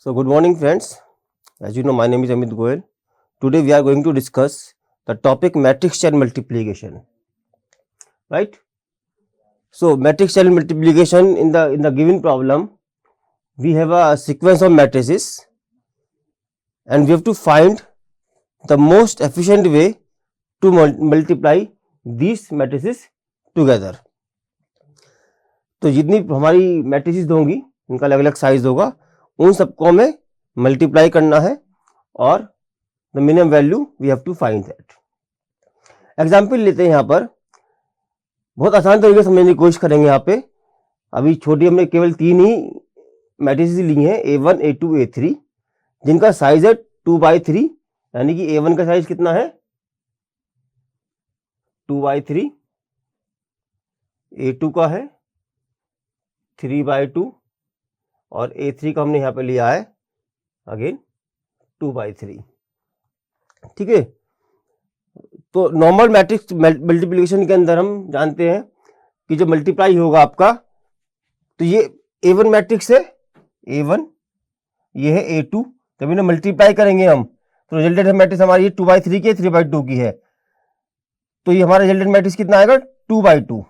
So good morning friends. As you know, my name is Amit Goel. Today we are going to discuss the topic matrix chain multiplication. Right? So matrix chain multiplication in the given problem, we have a sequence of matrices and we have to find the most efficient way to multiply these matrices together. तो जितनी हमारी matrices होंगी उनका अलग अलग size होगा, उन सबको हमें मल्टीप्लाई करना है और the minimum value we have to find that. Example लेते हैं. यहाँ पर बहुत आसान तरीके से समझने की कोशिश करेंगे. यहाँ पे अभी छोटी हमने केवल 3 ही मैट्रिसेस ली हैं, A1, A2, A3, जिनका साइज है 2/3. यानी कि A1 का साइज कितना है 2/3, A2 का है 3/2 और A3 का हमने यहाँ पे लिया है अगेन 2/3. ठीक है. तो नॉर्मल मैट्रिक्स मल्टीप्लिकेशन के अंदर हम जानते हैं कि जो मल्टीप्लाई होगा आपका, तो ये A1 मैट्रिक्स है A1, ये है A2. जब इन्हें मल्टीप्लाई करेंगे हम तो रिजल्टेंट मैट्रिक्स हमारी 2/3 की 3/2 की है. तो ये हमारा रिजल्टेंट मैट्रिक्स कितना आएगा 2/2.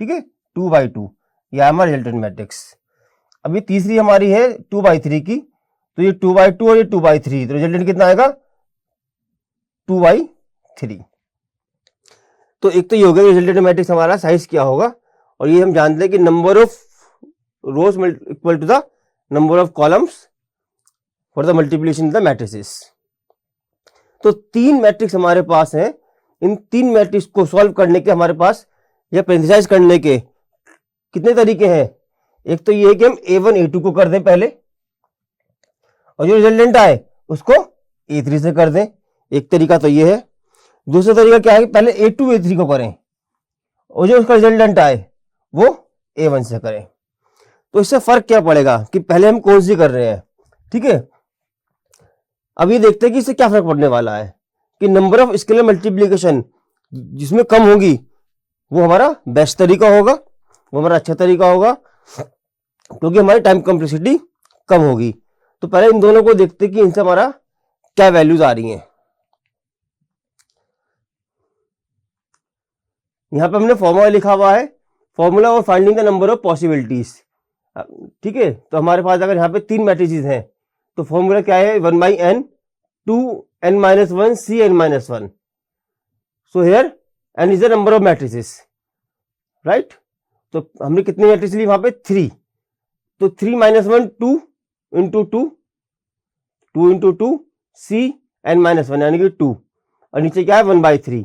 ठीक है, 2/2 यह हमारा रिजल्टेंट मैट्रिक्स. अभी तीसरी हमारी है 2/3 की, तो ये 2/2 और ये 2/3, तो रिजल्टेंट कितना आएगा 2/3. तो एक तो ये हो गया रिजल्टेंट मैट्रिक्स हमारा साइज क्या होगा. और ये हम जानते हैं कि number of rows equal to the number of columns for the multiplication the matrices. तो 3 मैट्रिक्स हमारे पास हैं. इन 3 मैट्रिक्स को सॉल्व करने के हमारे पास या पेरेंथेसाइज करने के कितने तरीके हैं. एक तो ये है कि हम A1 A2 को कर दें पहले, और जो रिजल्टेंट आए उसको A3 से कर दें. एक तरीका तो ये है. दूसरा तरीका क्या है कि पहले A2 A3 को करें और जो उसका रिजल्टेंट आए वो A1 से करें. तो इससे फर्क क्या पड़ेगा कि पहले हम कौन सी कर रहे हैं. ठीक है, अब ये देखते हैं कि इससे क्या फर्क पड़ने वाला है कि नंबर ऑफ स्केलर मल्टीप्लिकेशन जिसमें कम होगी वो हमारा बेस्ट तरीका होगा, वो हमारा अच्छा तरीका होगा, क्योंकि हमारी टाइम कॉम्प्लेक्सिटी कम होगी. तो पहले इन दोनों को देखते हैं कि इनसे हमारा क्या वैल्यूज आ रही हैं. यहां पे हमने फॉर्मूला लिखा हुआ है, फॉर्मूला और finding the number of possibilities. ठीक है, तो हमारे पास अगर यहाँ पे 3 मैट्रिसेस हैं तो फॉर्मूला क्या है 1/n 2n-1 Cn-1. So here n is the number of matrices. Right, तो हमने कितनी मैट्रिक्स ली वहां पे 3. तो 3-1 2 into 2 2 into 2 Cn-1 यानी कि 2, और नीचे क्या है 1/3.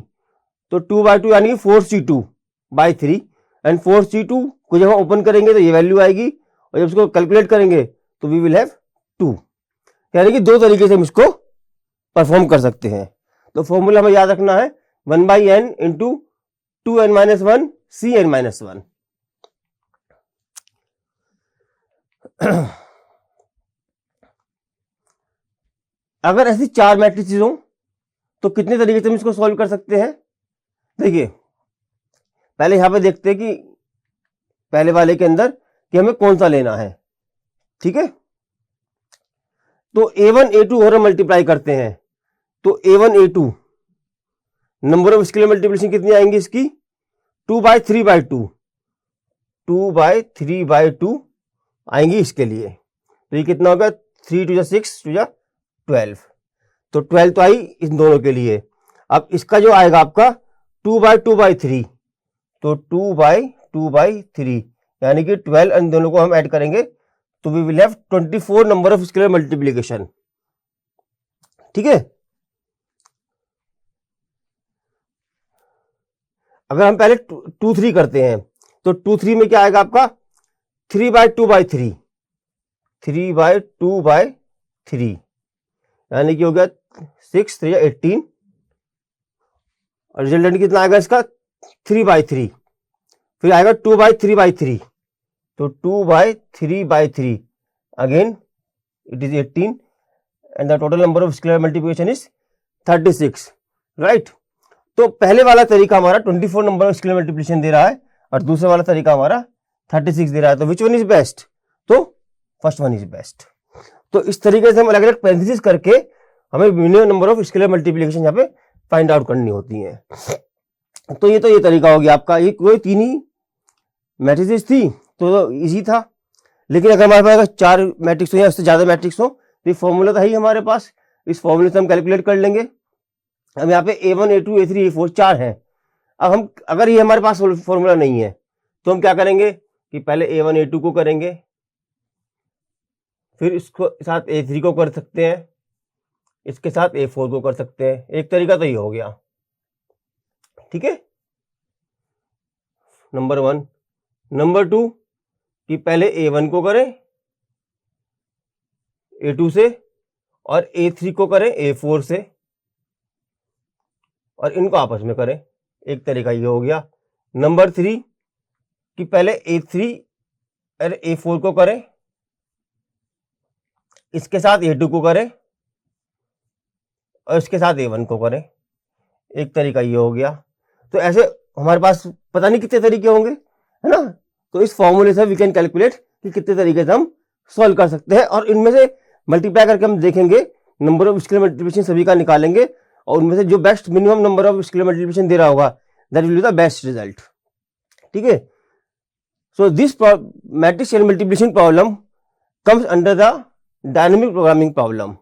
तो 2/2 यानी कि 4C2/3. एंड 4C2 को जब हम ओपन करेंगे तो ये वैल्यू आएगी, और जब इसको कैलकुलेट करेंगे तो वी विल हैव 2. यानी कि 2 तरीके से हम इसको परफॉर्म कर सकते हैं. तो फॉर्मूला हमें याद रखना है 1/n into 2n-1 Cn-1. अगर ऐसी 4 मैट्रिसेस हो तो कितने तरीके से हम इसको सॉल्व कर सकते हैं. देखिए, पहले यहां पे देखते हैं कि पहले वाले के अंदर कि हमें कौन सा लेना है. ठीक है, तो A1 A2 और मल्टीप्लाई करते हैं. तो A1 A2 number of scalar multiplication कितनी आएंगी इसकी 2/3/2 2/3/2 आएंगी इसके लिए. तो ये कितना होगा 3 to 6 to 12. तो 12 तो आई इन दोनों के लिए. अब इसका जो आएगा आपका 2/2/3, तो 2/2/3 यानी कि 12, इन दोनों को हम ऐड करेंगे तो we will have 24 number of scalar multiplication. ठीक है, अगर हम पहले 2/3 करते हैं तो 2/3 में क्या आएगा आपका 3/2/3 3/2/3 यानी कि हो गया 6 3 18, और रिजल्टेंट कितना आएगा इसका 3/3. फिर आएगा 2/3/3, तो 2/3/3 again it is 18, and the total number of scalar multiplication is 36. Right, तो पहले वाला तरीका हमारा 24 नंबर ऑफ स्केलर मल्टीप्लिकेशन दे रहा है और दूसरा वाला तरीका हमारा 36 दे रहा है. तो विच वन इज बेस्ट. तो फर्स्ट वन इज बेस्ट. तो इस तरीके से हम अलग अलग पैरेंथेसिस करके हमें minimum number of scalar multiplication यहाँ पे फाइंड आउट करनी होती है। तो ये तरीका हो गया आपका। ये कोई 3 ही मैट्रिसेस थी तो इजी था, लेकिन अगर हमारे पास 4 मैट्रिक्स हो या उससे ज्यादा मैट्रिक्स हो तो ये फॉर्मूला था ही हमारे पास, इस फॉर्मूले से हम कैलकुलेट कर लेंगे। अब यहाँ पे A1 A2 A3 A4 4 हैं। अब हम अगर ये हमारे पास फॉर्मूला नहीं है तो हम क्या करेंगे कि पहले A1 A2 को करेंगे, फिर इसको साथ A3 को कर सकते हैं, इसके साथ A4 को कर सकते हैं। एक तरीका तो ये हो गया, ठीक है, नंबर 1। नंबर 2 कि पहले A1 को करें A2 से और A3 को करें A4 से और इनको आपस में करें। एक तरीका ये हो गया। नंबर 3 कि पहले A3 और A4 को करें, इसके साथ A2 को करें और इसके साथ A1 को करें। एक तरीका ये हो गया। तो ऐसे हमारे पास पता नहीं कितने तरीके होंगे, है ना। तो इस फॉर्मूले से वी कैन कैलकुलेट कि कितने तरीके से हम सॉल्व कर सकते हैं, और इनमें से मल्टीप्लाई करके हम देखेंगे नंबर ऑफ स्केलर मल्टीप्लिकेशन सभी का निकालेंगे, और उनमें से जो best minimum number of scalar multiplication दे रहा होगा that will be the best result, ठीक है। So this matrix scalar multiplication problem comes under the dynamic programming problem.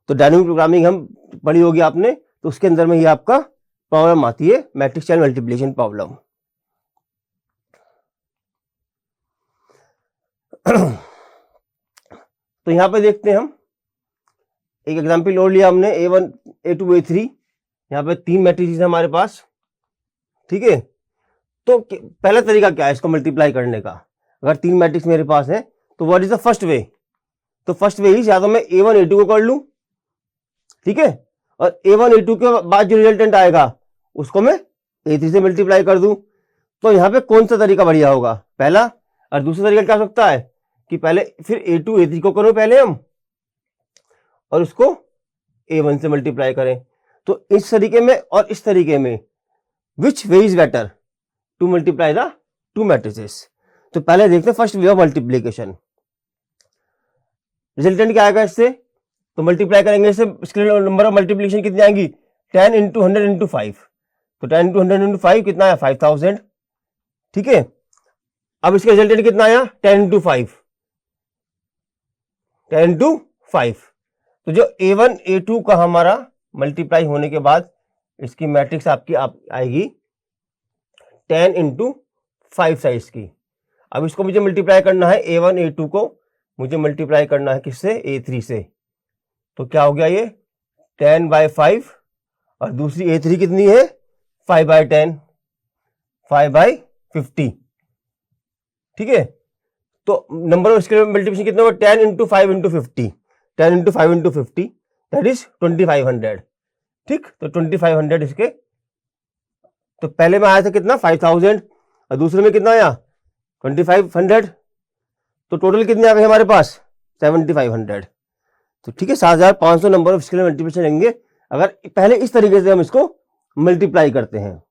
तो डायनेमिक प्रोग्रामिंग हम पढ़ी होगी आपने, तो उसके अंदर में ही आपका प्रॉब्लम आती है मैट्रिक्स स्केलर मल्टीप्लिकेशन प्रॉब्लम। तो यहां पे देखते हैं हम एक एग्जांपल और लिया हमने A1 A2 A3, यहाँ पे 3 मैट्रिसेस है हमारे पास, ठीक है। तो पहला तरीका क्या है इसको मल्टीप्लाई करने का। अगर 3 मैट्रिक्स मेरे पास है तो what is the first way. तो फर्स्ट वे इज या तो मैं A1 A2 को कर लूं, ठीक है, और A1 A2 के बाद जो रिजल्टेंट आएगा उसको मैं A3 से मल्टीप्लाई कर दूं। तो यहाँ पे कौन सा तरीका बढ़िया होगा, पहला। और दूसरा तरीका क्या हो सकता है कि पहले फिर A2 A3 को करो पहले हम, और उसको A1 से मल्टीप्लाई करें। तो इस तरीके में और इस तरीके में which way is better to multiply the 2 matrices. तो पहले देखते हैं first way of multiplication. Resultant क्या आएगा इससे, तो मल्टीप्लाई करेंगे इससे, स्केलर नंबर ऑफ मल्टीप्लीकेशन कितनी आएंगी 10 इंटू 100 इंटू 5। तो 10 इंटू 100 इंटू 5 कितना आया 5000, ठीक है। अब इसका रिजल्टेंट कितना आया 10 इंटू 5, 10 इंटू 5। तो जो A1 A2 का हमारा मल्टीप्लाई होने के बाद इसकी मैट्रिक्स आपकी आएगी 10 इंटू 5 साइज की। अब इसको मुझे मल्टीप्लाई करना है A1 A2 को मुझे मल्टीप्लाई करना है किससे A3 से। तो क्या हो गया ये 10/5 और दूसरी A3 कितनी है 5/10, 5/50, ठीक है। तो नंबर ऑफ स्केलर मल्टीप्लिकेशन कितना होगा 10 into 5 into 50, 10 into 5 into 50 that is 2500, ठीक। तो 2500 इसके, तो पहले में आया था कितना 5000 और दूसरे में कितना आया 2500, तो टोटल कितने आ गए हमारे पास 7500। तो ठीक है 7500 नंबर ऑफ स्केलर मल्टीप्लिकेशन लेंगे अगर पहले इस तरीके से हम इसको मल्टीप्लाई करते हैं।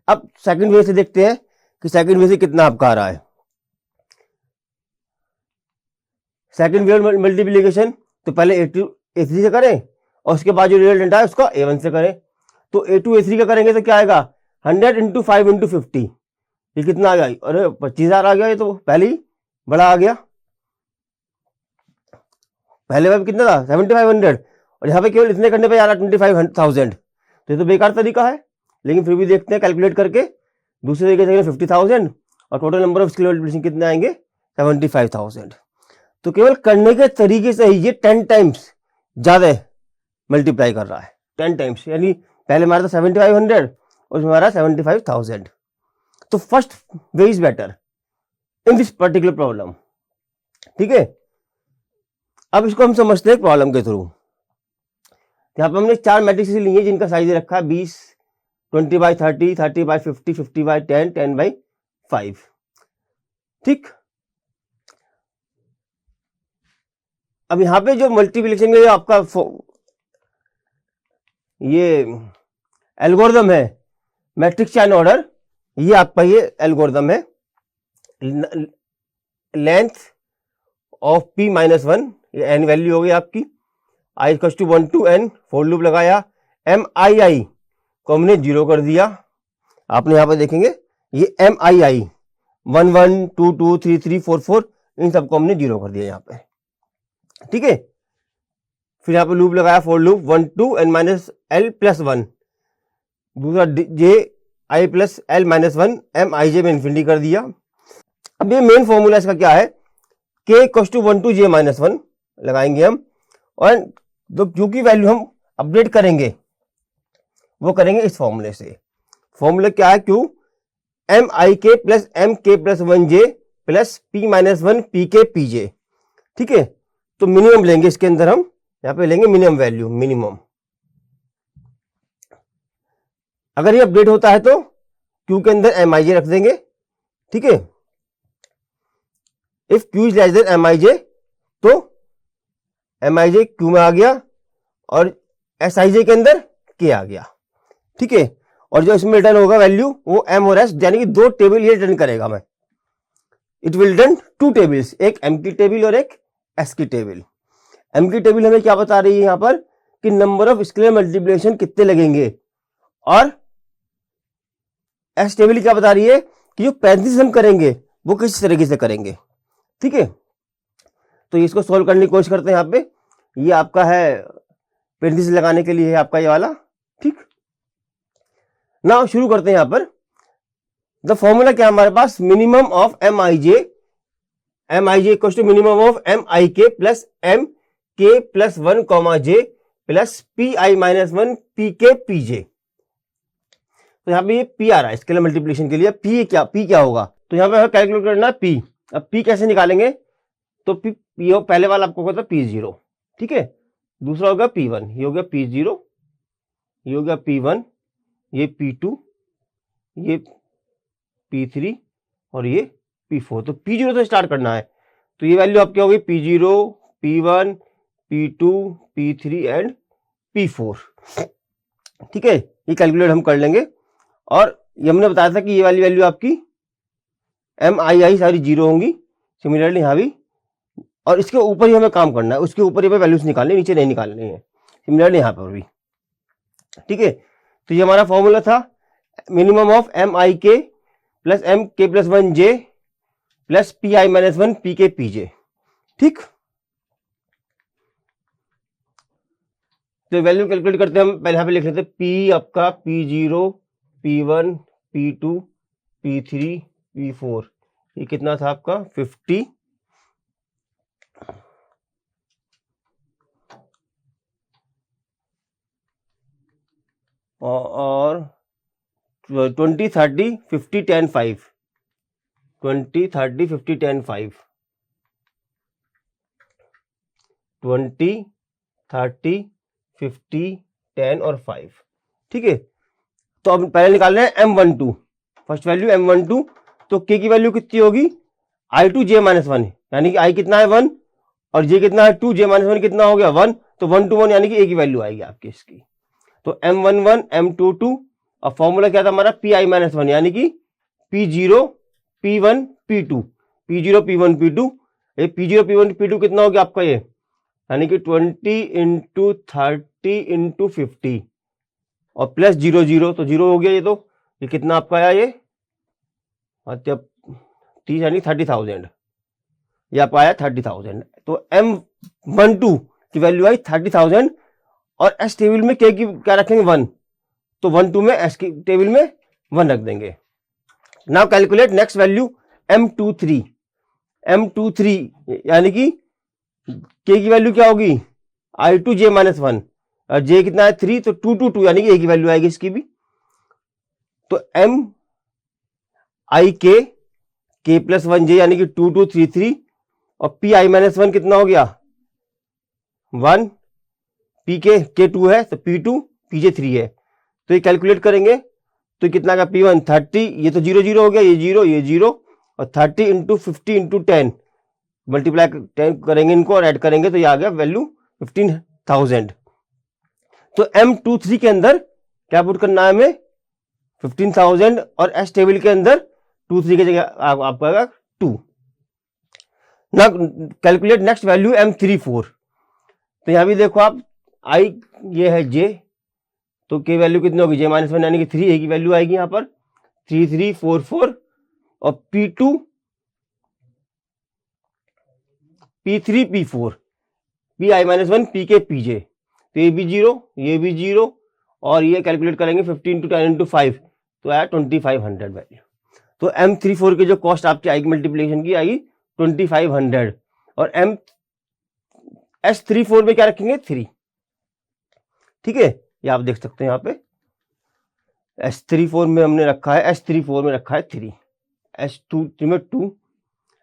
अब सेकंड वे से देखते हैं कि सेकंड वे से कितना आपका आ रहा है। सेकंड वे मल्टीप्लिकेशन तो पहले A2 A3 से करें और उसके बाद जो रिजल्टेंट आया उसका A1 से करें। तो A2 A3 का करेंगे तो क्या आएगा 100 इंटू 5 इंटू 50, ये कितना आ गया, अरे 25000 आ गया। ये तो पहले ही बड़ा आ गया, पहले में कितना था 7500 और यहाँ पे केवल इतने करने पे आ रहा 25000। तो ये तो बेकार तरीका है, लेकिन फिर भी देखते हैं कैलकुलेट करके। दूसरे तरीके से 50000 और total number of scalar multiplication कितने आएंगे 75000। तो केवल करने के तरीके से ही ये 10 टाइम्स ज्यादा मल्टीप्लाई कर रहा है, 10 टाइम्स, यानी पहले हमारा था 7500 और हमारा 75000। तो first way is better in this particular problem, ठीक है। अब इसको हम समझते हैं प्रॉब्लम के थ्रू। यहाँ पे हमने 4 मैट्रिक्स लिए जिनका साइज रखा है 20, 20/30, 30/50, 50/10, 10/5, ठीक। अब यहाँ पे जो मल्टीप्लिकेशन का आपका ये एल्गोरिदम है मैट्रिक्स चैन ऑर्डर, ये आपका ये एल्गोरिदम है। लेंथ ऑफ P-1 ये एन वैल्यू हो गई आपकी, I equal to 1 to n, for loop लगाया, एम आई आई को हमने 0 कर दिया। आपने यहाँ पे देखेंगे ये एम आई आई 1 1 2 2 3 3 4 4 इन सबको हमने 0 कर दिया यहाँ पे, ठीक है। फिर यहाँ पे लूप लगाया, for loop 1 to n minus L plus 1, दूसरा जे आई plus L minus 1 M I जे में इन्फिनिटी कर दिया। अब ये मेन फॉर्मूला इसका क्या है, k equal to 1 to j minus 1 लगाएंगे हम, और जो की वैल्यू हम अपडेट करेंगे वो करेंगे इस फॉर्मूले से। फॉर्मूला क्या है, Q M I K plus M K plus 1j plus P minus 1 P K P जे, ठीक है। तो मिनिमम लेंगे इसके अंदर, हम यहाँ पे लेंगे मिनिमम वैल्यू, मिनिमम। अगर ये अपडेट होता है तो क्यू के अंदर एम आई जे रख देंगे, ठीक है। If Q is less than M I J तो एम आई जे क्यू में आ गया और एस आई जे के अंदर के आ गया, ठीक है। और जो इसमें रिटर्न होगा वैल्यू वो एम और एस, यानी कि 2 टेबल ये रिटर्न करेगा मैं। इट विल रिटर्न 2 टेबल्स, एक एम की टेबल और एक एस की टेबल। एम की टेबल हमें क्या बता रही है यहाँ पर कि नंबर ऑफ स्केलर मल्टीप्लिकेशन कितने लगेंगे, और एस टेबल क्या बता रही है कि जो पैरेंथेसिस हम करेंगे वो किस तरीके से करेंगे, ठीक है। तो इसको सोल्व करने की कोशिश करते हैं। यहाँ पे ये आपका है पैरेंथेसिस लगाने के लिए है आपका ये वाला, ठीक। ना शुरू करते हैं यहाँ पर। द फॉर्मूला क्या है हमारे पास, minimum of M I J equal to minimum of M I K plus M K plus 1 comma J plus P I minus 1 P K P J. तो यहाँ पे ये पी आ रहा है स्केलर मल्टीप्लिकेशन के लिए। पी क्या होगा, तो यहाँ पे कैलकुलेट करना है पी। अब पी कैसे निकालेंगे, तो पी पहले वाला आपको होगा P0, ठीक है। दूसरा होगा P1, ये हो गया P0, ये हो गया P1, ये P2, ये P3 और ये P4। तो P0 से स्टार्ट करना है, तो ये वैल्यू आपकी होगी P0, P1, P2, P3 and P4, ठीक है। ये कैलकुलेट हम कर लेंगे। और ये हमने बताया था कि ये वाली वैल्यू आपकी एम आई आई सारी 0 होंगी, सिमिलरली यहाँ भी। और इसके ऊपर ही हमें काम करना है, उसके ऊपर ही हमें वैल्यूज निकालनी, नीचे नहीं निकालनी है, सिमिलरली यहाँ पर भी, ठीक है। तो ये हमारा फॉर्मूला था, minimum of M I K plus M K plus 1j plus P I minus 1 P K P जे, ठीक। तो वैल्यू कैलकुलेट करते हैं हम, पहले यहाँ पे लिख लेते हैं पी आपका P0, P1, P2, P3, P4, ये कितना था आपका 50 और 20 30 50 10 5, 20 30 50 10 5, 20 30 50 10 और 5, ठीक है। तो अब पहले निकाल रहे हैं M12, फर्स्ट वैल्यू M12। तो K की वैल्यू कितनी होगी, I2 J माइनस 1, यानी कि I कितना है 1 और J कितना है 2, J माइनस 1 कितना हो गया 1, तो 1 to 1 यानी कि A की वैल्यू आएगी आपकी इसकी। तो M11 M22 और फॉर्मूला क्या था हमारा पी आई माइनस 1, यानी कि P0 P1 P2, P0 P1 P2। ये P0 P1 P2 कितना हो गया आपका ये, यानी कि 20 इंटू 30 इंटू 50 और प्लस 0 0, तो 0 हो गया ये कितना आपका आया ये, मतलब 30 यानी 30,000, ये आपका आया 30,000। तो M12 की वैल्यू आई 30,000 और एस टेबल में के की क्या रखेंगे 1, तो 1 2 में एस की टेबल में 1 रख देंगे। Now calculate next value M23, यानी कि के की वैल्यू क्या होगी I2 J माइनस 1 और J कितना है 3, तो 2 2 2 यानी कि A की वैल्यू आएगी इसकी भी। तो M I K plus 1J यानी कि 2 2 3 3 और P I माइनस 1 कितना हो गया 1, P K 2 है तो P2 PJ 3 है। तो ये कैलकुलेट करेंगे तो कितना का P1 30, ये तो 0 0 हो गया, ये 0 ये 0 और 30 इंटू 50 इंटू 10 मल्टीप्लाई 10 करेंगे इनको और ऐड करेंगे तो ये आ गया वैल्यू 15,000। तो M23 के अंदर क्या पुट करना है हमें 15,000 और एस टेबल के अंदर 23 की जगह आपका 2। ना कैलकुलेट नेक्स्ट वैल्यू M34। तो यहां भी देखो आप, I ये है J, तो K वैल्यू कितनी होगी, J-1 यानी कि 3 A की वैल्यू आएगी यहां पर 3344, और P2 P3 P4 Pi-1 Pk Pj, तो ये भी 0, ये भी 0, और ये कैलकुलेट करेंगे 15 to 10 into 5, तो आया 2500 वैल्यू। तो M34 की जो कॉस्ट आपकी आएगी मल्टीप्लिकेशन की आएगी 2500, और S34 में क्या रखेंगे 3, ठीक है, ये आप देख सकते हैं यहाँ पे S34 में हमने रखा है, S34 में रखा है 3, S2 में 2।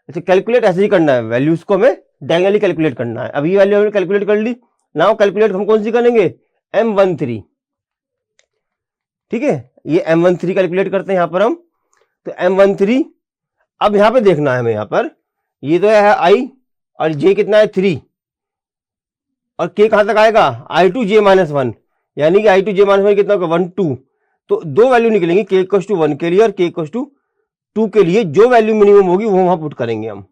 अच्छा, कैलकुलेट ऐसे ही करना है, वैल्यूज को हमें डायगोनली कैलकुलेट करना है। अब ये वैल्यू हमने कैलकुलेट कर ली, नाउ कैलकुलेट हम कौन सी करेंगे, M13, ठीक है, ये M13 कैलकुलेट करते हैं यहां पर हम। तो M13, अब यहां पे देखना है हमें, यहां पर ये तो है I, और J कितना है 3, और K कहां तक आएगा I2 J-1, यानी कि I2 J-1 कितना होगा 1 2। तो दो वैल्यू निकलेंगी, K = 1 के लिए और K = 2 के लिए, जो वैल्यू मिनिमम होगी वो वहां पुट करेंगे हम।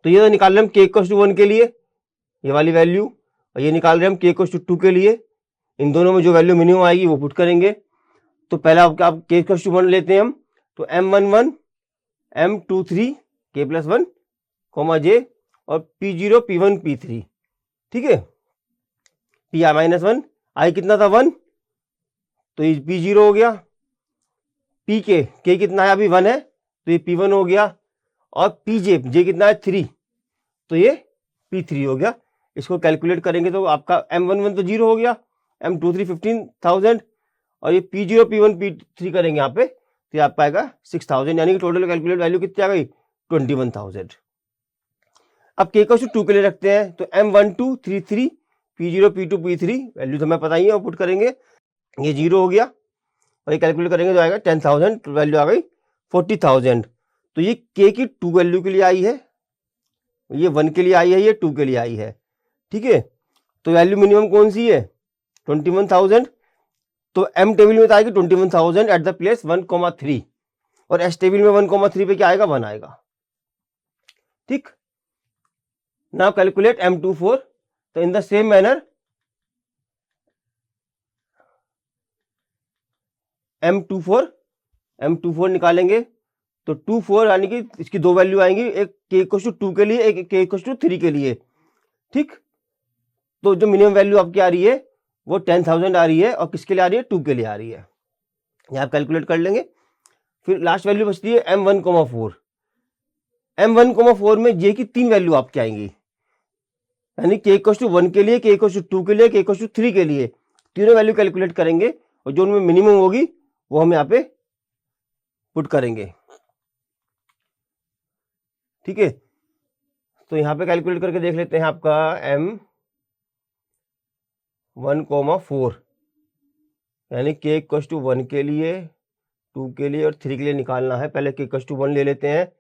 तो ये तो निकाल रहे हम K = 1 के लिए ये वाली वैल्यू, और ये निकाल रहे हम K = 2 के लिए, इन दोनों में जो वैल्यू मिनिमम आएगी वो पुट करेंगे। तो पहला आप K = 1 लेते हैं हम, तो M11 M23 K + 1, J, और P0 P1 P3, ठीक है, Pi-1 I कितना था 1, तो ये P0 हो गया, Pk K कितना है अभी 1 है, तो ये P1 हो गया, और Pj J कितना है 3, तो ये P3 हो गया। इसको कैलकुलेट करेंगे तो आपका M11 तो 0 हो गया, M23 15,000, और ये P0 P1 P3 करेंगे यहाँ पे, तो ये आपका आएगा 6000, यानी कि टोटल कैलकुलेट वैल्यू कितनी आ गई 21,000। अब K = 2 के लिए रखते हैं, तो M12 33 P0 P2 P3 value तो हमें पता ही है, पुट करेंगे, ये 0 हो गया, और ये कैलकुलेट करेंगे तो आएगा 10,000, वैल्यू आ गई 40,000। तो ये K की 2 वैल्यू के लिए आई है, ये 1 के लिए आई है, ये 2 के लिए आई है, ठीक है। तो वैल्यू मिनिमम कौन सी है 21,000, तो M टेबल में तो आएगी 21,000 एट द प्लेस 1,3, और S टेबल में 1,3 पे क्या आएगा 1 आएगा, ठीक। नाउ कैलकुलेट M24, तो in the same manner M24 निकालेंगे, तो 24 यानी कि इसकी दो वैल्यू आएंगी, एक K = 2 के लिए, एक K = 3 के लिए, ठीक। तो जो मिनिमम वैल्यू आपकी आ रही है वो 10,000 आ रही है, और किसके लिए आ रही है 2 के लिए आ रही है, ये आप कैलकुलेट कर लेंगे। फिर लास्ट वैल्यू बचती है M1,4, M1,4 में J की 3 वैल्यू आपकी आएंगी, यानी K = 1 के लिए, K = 2 के लिए, K = 3 के लिए, तीनों वैल्यू कैलकुलेट करेंगे, और जो उनमें मिनिमम होगी वो हम यहाँ पे पुट करेंगे, ठीक है। तो यहाँ पे कैलकुलेट करके देख लेते हैं, आपका M1,4 यानी K = 1 के लिए, 2 के लिए और 3 के लिए निकालना है। पहले K = 1 ले लेते हैं,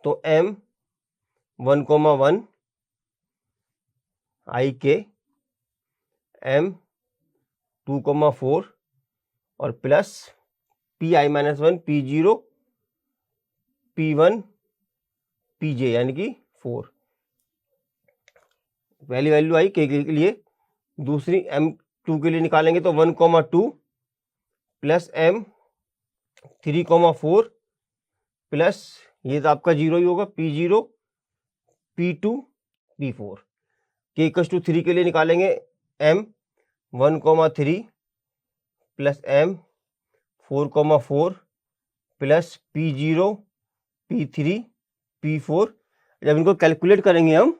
तो M1,1 IK M2,4 और plus Pi-1 P0 P1 Pj यानी कि 4, पहली वैल्यू आई K के लिए, दूसरी M2 के लिए निकालेंगे तो 1,2 प्लस M3,4 प्लस ये तो आपका 0 ही होगा P0 P2 P4। K = 3 के लिए निकालेंगे M1,3 plus M4,4 plus P0 P3 P4। जब इनको कैलकुलेट करेंगे हम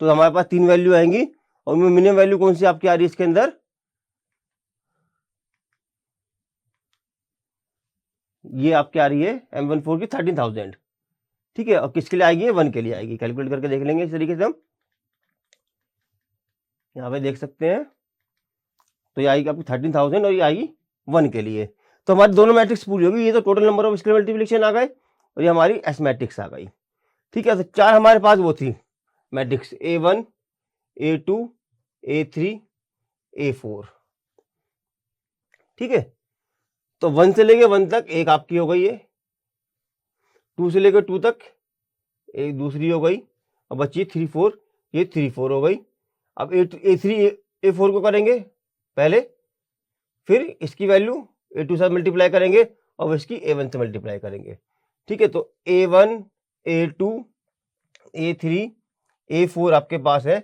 तो हमारे पास 3 वैल्यू आएंगी, और उनमें मिनिमम वैल्यू कौन सी आपकी आ रही है इसके अंदर, ये आपकी आ रही है M14 की 13,000, ठीक है, और किसके लिए आएगी 1 के लिए आएगी। कैलकुलेट करके देख लेंगे इस तरीके से हम, यहाँ पे देख सकते हैं, तो ये आएगी आपकी 13,000 और ये आएगी 1 के लिए। तो हमारी दोनों मैट्रिक्स पूरी होगी, ये तो total number of square multiplication आ गए, और ये हमारी एस मैट्रिक्स आ गई, ठीक है। तो 4 हमारे पास वो थी matrix A1 A2 A3 A4, ठीक है। तो 1 से लेके 1 तक एक आपकी हो गई है, 2 से लेकर 2 तक एक दूसरी हो गई, अब बची 3 4, ये 3 4 हो गई। अब A3 A4 को करेंगे पहले, फिर इसकी वैल्यू A2 से मल्टीप्लाई करेंगे और इसकी A1 से मल्टीप्लाई करेंगे। ठीक है, तो A1 A2 A3 A4 आपके पास है,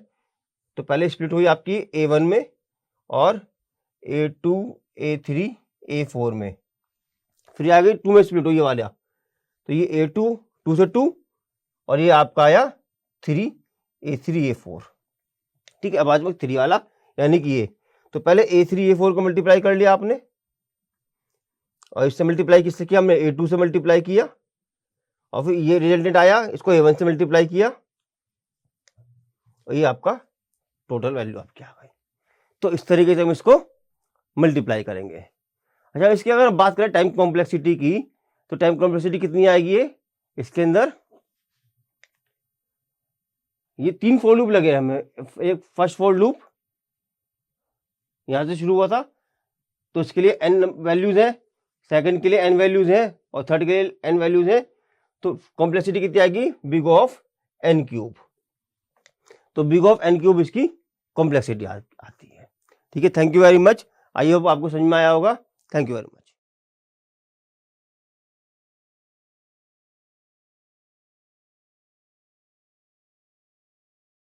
तो पहले स्प्लिट हुई आपकी A1 में और A2 A3 A4 में, फिर आ गई 2 में स्प्लिट हुई ये वाला, तो ये A2 2 से 2 और ये आपका आया 3 A3 A4। ठीक है, अब आज में 3 वाला यानी कि ये, तो पहले A3 A4 को मल्टीप्लाई कर लिया आपने और इससे मल्टीप्लाई किससे किया हमने, A2 से मल्टीप्लाई किया और फिर ये रिजल्टेंट आया, इसको A1 से मल्टीप्लाई किया और ये आपका टोटल वैल्यू आपकी आ गई। तो इस तरीके से हम इसको मल्टीप्लाई करेंगे। अच्छा, इसकी अगर बात करें टाइम कॉम्प्लेक्सिटी की, तो टाइम कॉम्प्लेक्सिटी कितनी आएगी, ये इसके अंदर ये 3 फॉर लूप लगे हमें। एक फर्स्ट फॉर लूप यहां से शुरू हुआ था, तो इसके लिए n वैल्यूज है, सेकंड के लिए n वैल्यूज है और थर्ड के लिए n वैल्यूज है, तो कॉम्प्लेक्सिटी कितनी आएगी, बिग ऑफ n क्यूब। तो बिग ऑफ n क्यूब इसकी कॉम्प्लेक्सिटी आती है। ठीक है, thank you very much. I hope आपको समझ में आया होगा। Thank you very much.